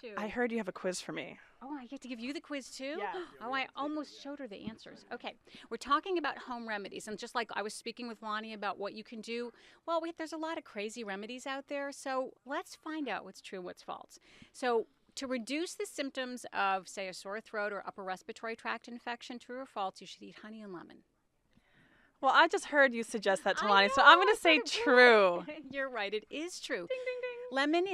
to? I heard you have a quiz for me. Oh, I get to give you the quiz too? Yes. Oh, I almost showed her the answers. Okay, we're talking about home remedies. And just like I was speaking with Lonnie about what you can do, well, there's a lot of crazy remedies out there. So let's find out what's true and what's false. So to reduce the symptoms of, say, a sore throat or upper respiratory tract infection, true or false, you should eat honey and lemon. Well, I just heard you suggest that to Lonnie, so I'm going to say true. You're right. It is true. Ding, ding, ding. Lemon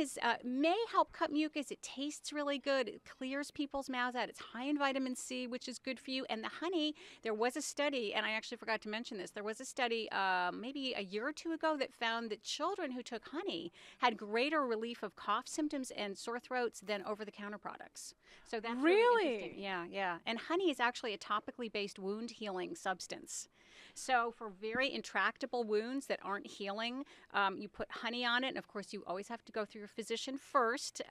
may help cut mucus. It tastes really good. It clears people's mouths out. It's high in vitamin C, which is good for you. And the honey, there was a study, and I actually forgot to mention this. There was a study maybe a year or two ago that found that children who took honey had greater relief of cough symptoms and sore throats than over-the-counter products. So that's really interesting. Yeah, yeah. And honey is actually a topically based wound healing substance. So for very intractable wounds that aren't healing, you put honey on it. And, of course, you always have to go through your physician first.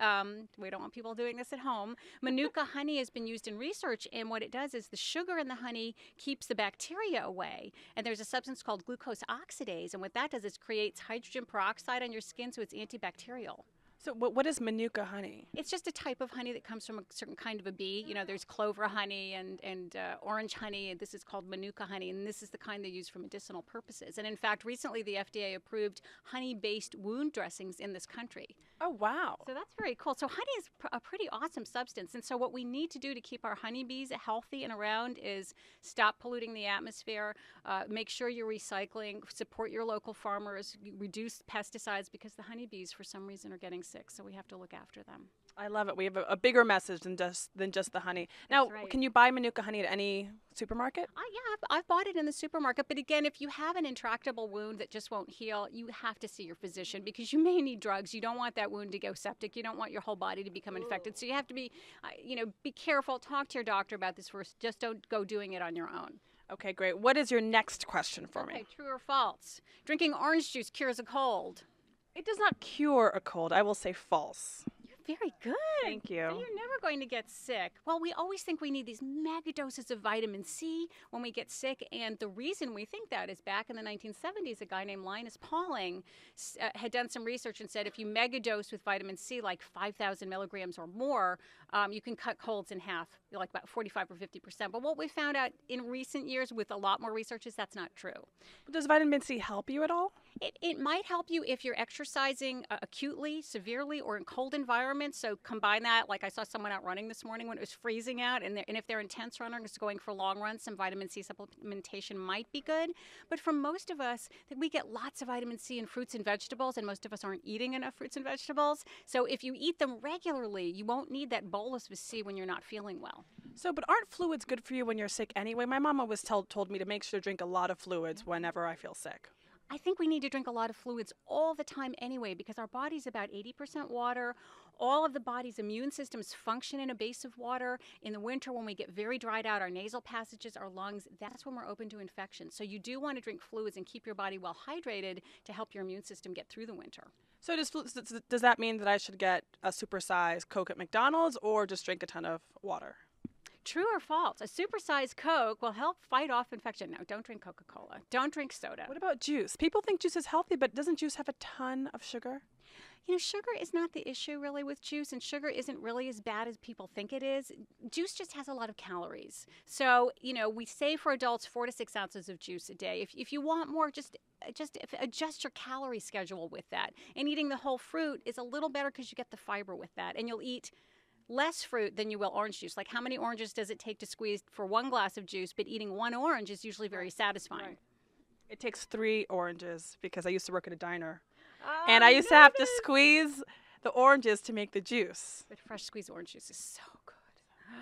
We don't want people doing this at home. Manuka honey has been used in research. And what it does is the sugar in the honey keeps the bacteria away. And there's a substance called glucose oxidase. And what that does is creates hydrogen peroxide on your skin, so it's antibacterial. So what is Manuka honey? It's just a type of honey that comes from a certain kind of a bee. You know, there's clover honey and orange honey, and this is called Manuka honey, and this is the kind they use for medicinal purposes. And in fact, recently the FDA approved honey-based wound dressings in this country. Oh, wow. So that's very cool. So honey is a pretty awesome substance. And so what we need to do to keep our honeybees healthy and around is stop polluting the atmosphere, make sure you're recycling, support your local farmers, reduce pesticides, because the honeybees, for some reason, are getting sick. So we have to look after them. I love it. We have a bigger message than just the honey. Now, That's right. Can you buy Manuka honey at any supermarket? Yeah, I've bought it in the supermarket. But again, if you have an intractable wound that just won't heal, you have to see your physician because you may need drugs. You don't want that wound to go septic. You don't want your whole body to become infected. So you have to be, be careful. Talk to your doctor about this first. Just don't go doing it on your own. Okay, great. What is your next question for me? Okay, true or false? Drinking orange juice cures a cold. It does not cure a cold. I will say false. Very good. Thank you. So you're never going to get sick. Well, we always think we need these mega doses of vitamin C when we get sick. And the reason we think that is back in the 1970s, a guy named Linus Pauling had done some research and said if you mega dose with vitamin C, like 5,000 milligrams or more, you can cut colds in half, like about 45 or 50%. But what we found out in recent years with a lot more research is that's not true. Does vitamin C help you at all? It might help you if you're exercising acutely, severely, or in cold environments. So combine that. Like I saw someone out running this morning when it was freezing out. And if they're intense runners going for long runs, some vitamin C supplementation might be good. But for most of us, we get lots of vitamin C in fruits and vegetables, and most of us aren't eating enough fruits and vegetables. So if you eat them regularly, you won't need that bolus of C when you're not feeling well. So, but aren't fluids good for you when you're sick anyway? My mom always told me to make sure to drink a lot of fluids whenever I feel sick. I think we need to drink a lot of fluids all the time anyway because our body's about 80% water. All of the body's immune systems function in a base of water. In the winter, when we get very dried out, our nasal passages, our lungs, that's when we're open to infection. So you do want to drink fluids and keep your body well hydrated to help your immune system get through the winter. So does that mean that I should get a supersized Coke at McDonald's or just drink a ton of water? True or false? A supersized Coke will help fight off infection. No, don't drink Coca-Cola. Don't drink soda. What about juice? People think juice is healthy, but doesn't juice have a ton of sugar? You know, sugar is not the issue really with juice, and sugar isn't really as bad as people think it is. Juice just has a lot of calories. So, we say for adults 4 to 6 ounces of juice a day. If you want more, just adjust your calorie schedule with that. And eating the whole fruit is a little better because you get the fiber with that, and you'll eat less fruit than you will orange juice. Like how many oranges does it take to squeeze for one glass of juice, but eating one orange is usually very satisfying. Right. It takes 3 oranges because I used to work at a diner. And I used to have to squeeze the oranges to make the juice. But fresh squeezed orange juice is so good.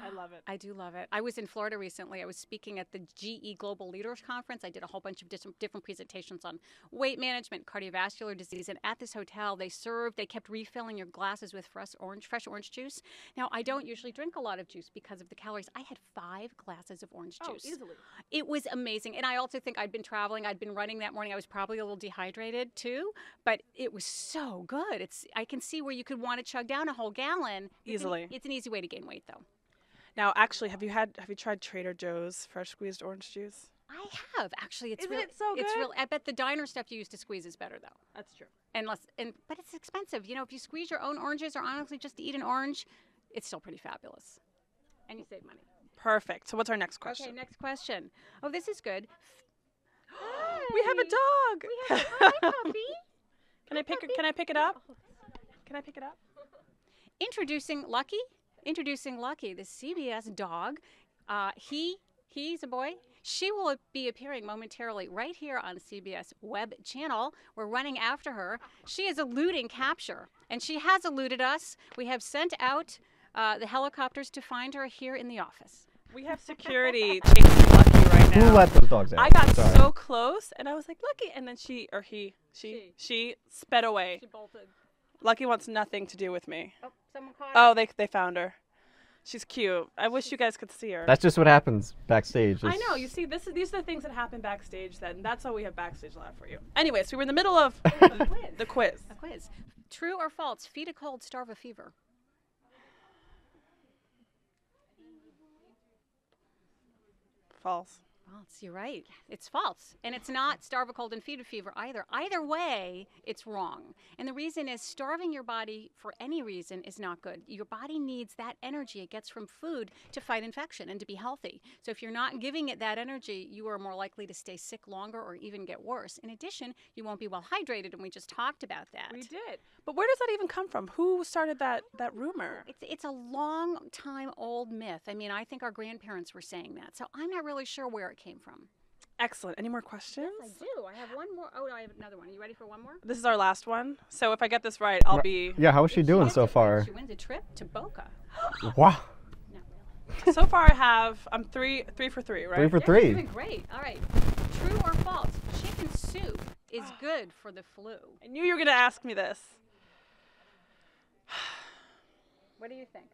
I love it. I do love it. I was in Florida recently. I was speaking at the GE Global Leaders Conference. I did a whole bunch of different presentations on weight management, cardiovascular disease. And at this hotel, they kept refilling your glasses with fresh orange juice. Now, I don't usually drink a lot of juice because of the calories. I had 5 glasses of orange juice. Oh, easily. It was amazing. And I also think I'd been traveling. I'd been running that morning. I was probably a little dehydrated too, but it was so good. I can see where you could want to chug down a whole gallon. Easily. It's an easy way to gain weight, though. Now, actually, have you tried Trader Joe's fresh squeezed orange juice? I have actually. Isn't it so good? I bet the diner stuff you used to squeeze is better though. That's true. But it's expensive. If you squeeze your own oranges, or honestly just to eat an orange, it's still pretty fabulous. And you save money. Perfect. So what's our next question? Okay, next question. Oh, this is good. We have a dog. We have hi, puppy. Can I pick it up? Can I pick it up? Introducing Lucky, the CBS dog. He's a boy. She will be appearing momentarily right here on the CBS web channel. We're running after her. She is eluding capture, and she has eluded us. We have sent out the helicopters to find her here in the office. We have security chasing Lucky right now. Who let those dogs out? I got Sorry. so close, and I was like, Lucky, and then she sped away. She bolted. Lucky wants nothing to do with me. Oh, someone caught her. Oh, they found her. She's cute. I wish you guys could see her. That's just what happens backstage. I know. You see, these are the things that happen backstage. That's all we have backstage live for you. Anyway, so we're in the middle of the quiz. A quiz. True or false? Feed a cold, starve a fever. False. False. You're right. It's false. And it's not starve a cold and feed a fever either. Either way, it's wrong. And the reason is starving your body for any reason is not good. Your body needs that energy it gets from food to fight infection and to be healthy. So if you're not giving it that energy, you are more likely to stay sick longer or even get worse. In addition, you won't be well hydrated, and we just talked about that. We did. But where does that even come from? Who started that rumor? It's a long time old myth. I mean, I think our grandparents were saying that. So I'm not really sure where it came from. Excellent. Any more questions? Yes, I do. I have one more. Oh, I have another one. Are you ready for one more? This is our last one. So if I get this right, I'll be... Yeah, how is she doing so far? She wins a trip to Boca. Wow. Not really. So far I'm three for three, right? 3 for You're 3. doing great. All right. True or false? Chicken soup is good for the flu. I knew you were going to ask me this. What do you think?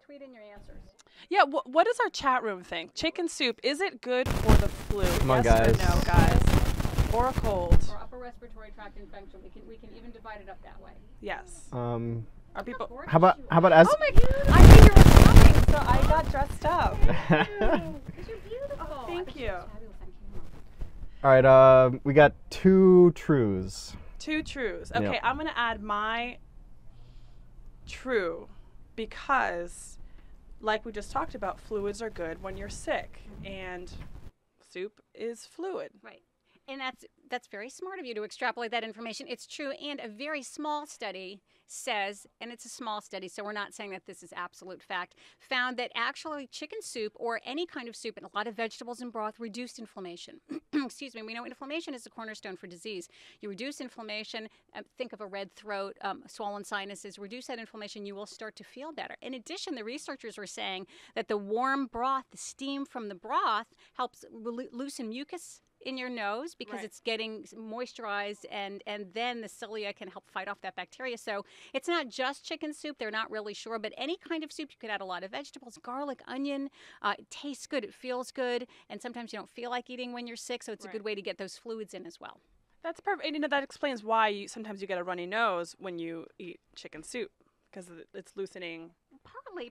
Tweet in your answers. Yeah, what does our chat room think? Chicken soup, is it good for the flu? Come on, yes guys. or no, guys? Or a cold? Or upper respiratory tract infection. We can even divide it up that way. Yes. Are people... How about as? Oh my God! I knew you were coming, so I got dressed up. Because you're beautiful. Oh, thank you. Fabulous on camera. All right, we got 2 truths. 2 truths. Okay, Yep. I'm going to add my true because, like we just talked about, fluids are good when you're sick, and soup is fluid. Right. And that's very smart of you to extrapolate that information. It's true, and a very small study says, and it's a small study, so we're not saying that this is absolute fact, found that actually chicken soup or any kind of soup and a lot of vegetables and broth reduced inflammation. Excuse me. We know inflammation is the cornerstone for disease. You reduce inflammation, think of a red throat, swollen sinuses, reduce that inflammation, you will start to feel better. In addition, the researchers were saying that the warm broth, the steam from the broth, helps loosen mucus in your nose because Right. it's getting moisturized, and then the cilia can help fight off that bacteria. So it's not just chicken soup. They're not really sure, but any kind of soup, you could add a lot of vegetables, garlic, onion. It tastes good. It feels good. And sometimes you don't feel like eating when you're sick, so it's a good way to get those fluids in as well. That's perfect. And that explains why sometimes you get a runny nose when you eat chicken soup, because it's loosening.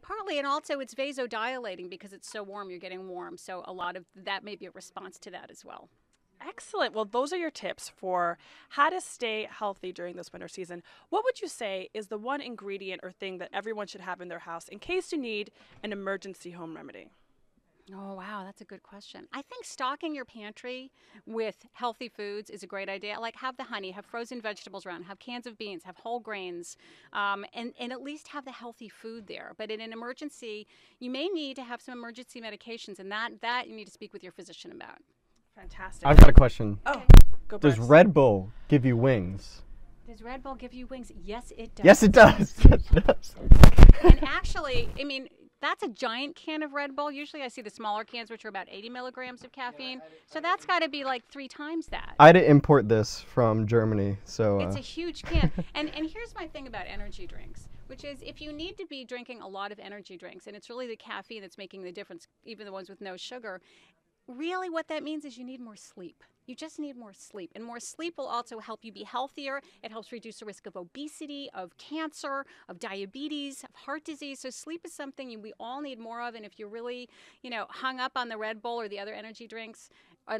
Partly, and also it's vasodilating because it's so warm, you're getting warm. So a lot of that may be a response to that as well. Excellent. Well, those are your tips for how to stay healthy during this winter season. What would you say is the one ingredient or thing that everyone should have in their house in case you need an emergency home remedy? Oh, wow, that's a good question. I think stocking your pantry with healthy foods is a great idea. Like have the honey, have frozen vegetables around, have cans of beans, have whole grains, and at least have the healthy food there. But in an emergency, you may need to have some emergency medications, and that you need to speak with your physician about. Fantastic. I've got a question. Oh, go Does Bryce. Red Bull give you wings? Does Red Bull give you wings? Yes, it does. Yes, it does. Yes, it does. And actually, I mean, that's a giant can of Red Bull. Usually I see the smaller cans, which are about 80 milligrams of caffeine. So that's got to be like 3 times that. I had to import this from Germany, so... It's a huge can. And here's my thing about energy drinks, which is if you need to be drinking a lot of energy drinks, and it's really the caffeine that's making the difference, even the ones with no sugar, really what that means is you need more sleep. You just need more sleep. And more sleep will also help you be healthier. It helps reduce the risk of obesity, of cancer, of diabetes, of heart disease. So sleep is something we all need more of. And if you're really, hung up on the Red Bull or the other energy drinks,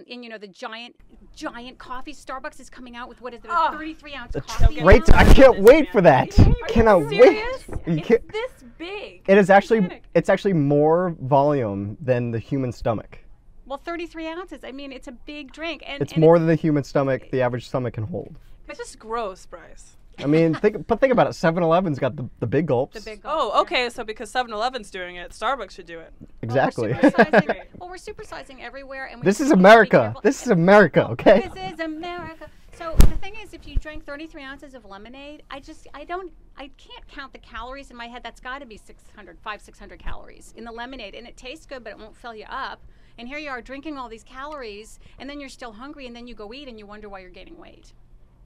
in the giant coffee. Starbucks is coming out with what is it, a Oh. 33-ounce That's coffee? great. now? I can't wait for that. Cannot serious? wait. You It's can't- this big. It is actually Gigantic. it's actually more volume than the human stomach. Well, 33 ounces. I mean, it's a big drink, and It's more than the human stomach, the average stomach can hold. It's just gross, Bryce. I mean, think about it. 7-Eleven's got the big gulps. the big. Oh, yeah. okay. So because 7-Eleven's doing it, Starbucks should do it. Exactly. Well, we're supersizing everywhere, and we This have is to be America. careful. This is America, okay? This is America. So the thing is, if you drank 33 ounces of lemonade, I can't count the calories in my head. That's got to be 600 calories in the lemonade, and it tastes good, but it won't fill you up. And here you are drinking all these calories, and then you're still hungry, and then you go eat, and you wonder why you're gaining weight.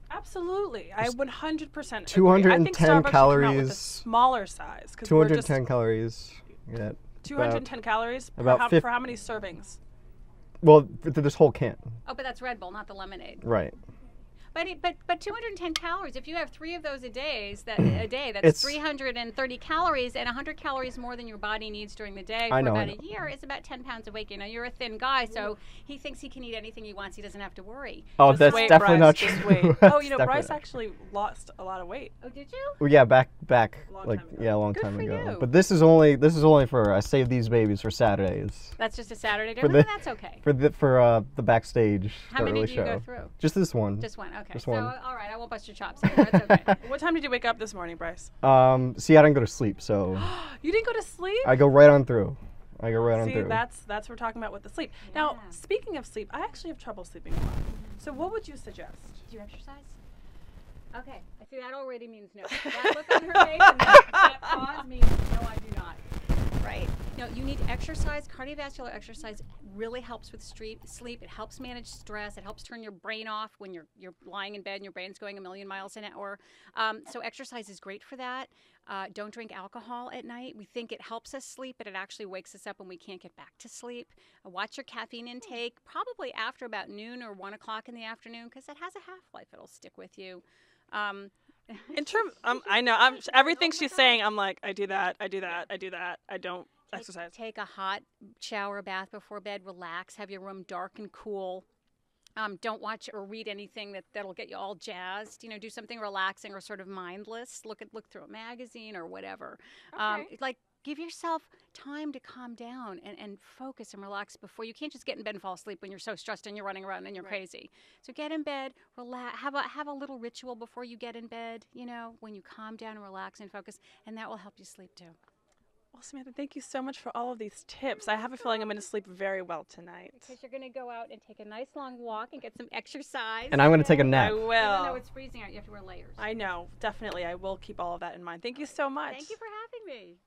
Absolutely, I 100%. 210 agree. I think Starbucks should come out with a calories. smaller size. 'Cause we're just 210 calories. Yeah. 210 calories about for how many servings? Well, this whole can. Oh, but that's Red Bull, not the lemonade. Right. But 210 calories. If you have 3 of those a day, that's It's- 330 calories, and 100 calories more than your body needs during the day for I know, about I know. a year is about 10 pounds a week. You know, you're a thin guy, so he thinks he can eat anything he wants. He doesn't have to worry. Oh, Just that's wait, definitely Bryce, not just true. wait. Oh, That's you know, definitely Bryce not- actually lost a lot of weight. Oh, did you? Well, yeah, back, Long like time ago. yeah, a long Good time for ago. you. But this is only for I save these babies for Saturdays That's just a Saturday For dinner. the- That's okay. for the backstage. How the many early do you go show. through? Just this one. Just one. Okay. Just So one. all right, I won't bust your chops. That's okay. What time did you wake up this morning, Bryce? See, I don't go to sleep, so You didn't go to sleep? I go right on through. I go right on See, through. that's what we're talking about with the sleep. Now, Yeah. speaking of sleep, I actually have trouble sleeping a lot. So what would you suggest? Do you exercise? Okay. I see that already means no. That look on her face and that pause means no, I do not. Right. No, you need exercise. Cardiovascular exercise really helps with sleep. It helps manage stress. It helps turn your brain off when you're lying in bed and your brain's going a million miles an hour. So exercise is great for that. Don't drink alcohol at night. We think it helps us sleep, but it actually wakes us up when we can't get back to sleep. Watch your caffeine intake, probably after about noon or 1 o'clock in the afternoon, because it has a half-life. It'll stick with you. In terms, I know, everything she's saying, I'm like, I do that, I don't exercise. Take a hot shower, bath before bed, relax, have your room dark and cool. Don't watch or read anything that'll get you all jazzed. You know, do something relaxing or sort of mindless. Look through a magazine or whatever. Okay. Like give yourself time to calm down and focus and relax before you can't just get in bed and fall asleep when you're so stressed and you're running around and you're crazy. So get in bed, relax, have a little ritual before you get in bed. You know, when you calm down and relax and focus, and that will help you sleep too. Well, Samantha, thank you so much for all of these tips. I have a feeling I'm going to sleep very well tonight. Because you're going to go out and take a nice long walk and get some exercise. And I'm going to take a I nap. Even though will. it's freezing out, you have to wear layers. I know, definitely. I will keep all of that in mind. Thank you so much. Thank you for having me.